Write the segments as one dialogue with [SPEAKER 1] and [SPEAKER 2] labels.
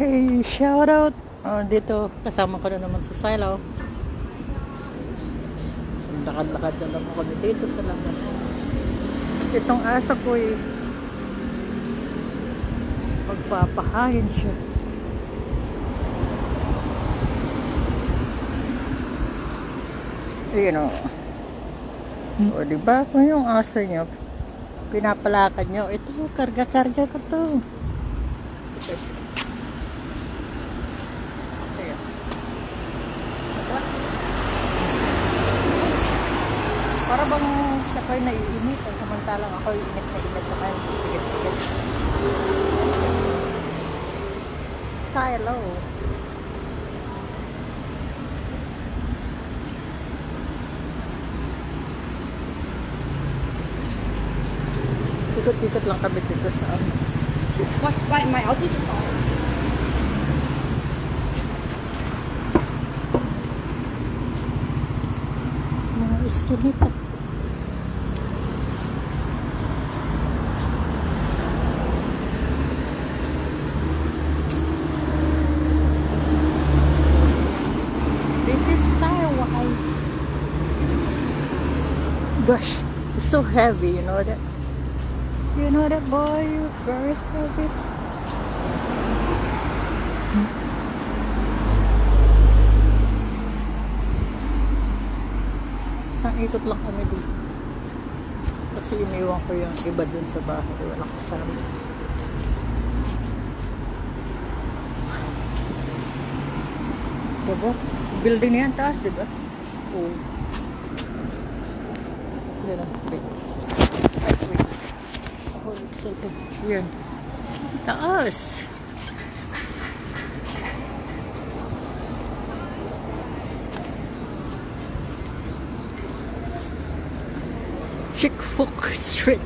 [SPEAKER 1] Hey, shout out. Dito, kasama ko na naman sa Silo. Lakad-lakad na naman kami dito sa labas. Itong asa ko magpapahangin siya. Ayan o. O, diba? Kung yung aso nyo, pinapalakad nyo, ito, karga-karga ko to. Okay. Ayan. Para bang siya ko'y naiinit, samantalang ako'y init na init sa kanya. Sigit-sigit. Silo. Ikot-ikot lang kami dito sa ano.
[SPEAKER 2] Why my outfit is on?
[SPEAKER 1] Mga iskinita. This is Taiwan. Gosh, it's so heavy, you know that? You know that, boy? You're very heavy. Isang ikot lang kami dito. Kasi iniwan ko yung iba dun sa bahay. Walang kasama. Diba? Building na yan taas, diba? Oo. Diba? Wait. Wait. Hold it second. Yan. Taas. Chick-Fook Street.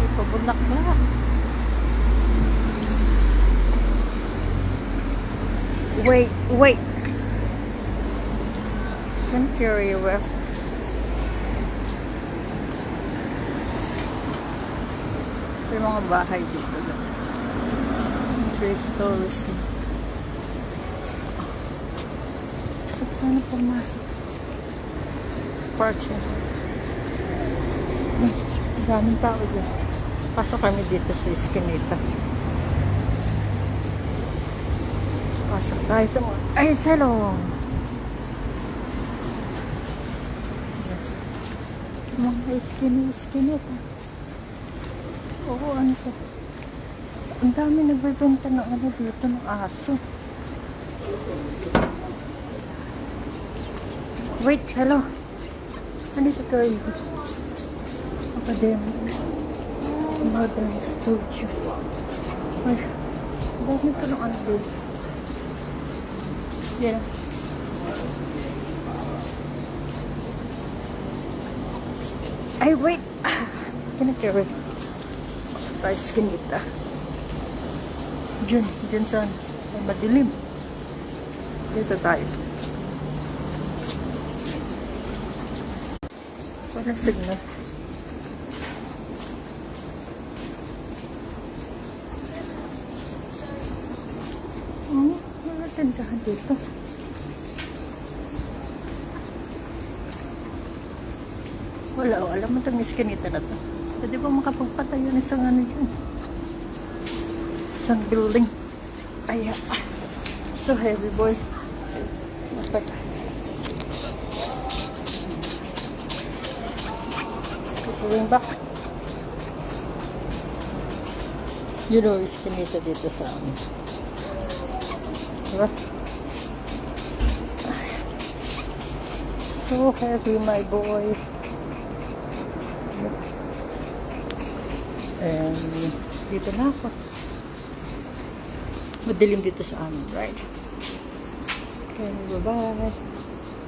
[SPEAKER 1] Ay, pabundak na. Wait. I'm curious. May mga bahay dito. 3 stories na. Gusto ko sana pumasok. Park siya. Daming tao dyan. Pasok kami dito sa Eskinita. Pasok tayo sa mga... Ay, salong! Mga Eskinita. Oo, ano to? Ang dami nagbibenta ng ano dito, ng aso. Wait, hello. Andito ko yung Academy. Modern Studio. Ay, dami ko ng ano dito. Yan. Ay, wait. Pinag-carry. Sa tayo Eskinita. Diyan saan? Ay, madilim. Dito tayo. Parang signal. Wala tindahan dito. Wala mo itong Eskinita na to. Pwede ba makapagpatayo ng isang ano yun? Isang building. Ay, so heavy, boy. Okay. Going back. You know, Eskinita dito sa amin. Diba? So heavy, my boy. And dito na ako. Madilim dito sa amin, right? Okay, bye-bye.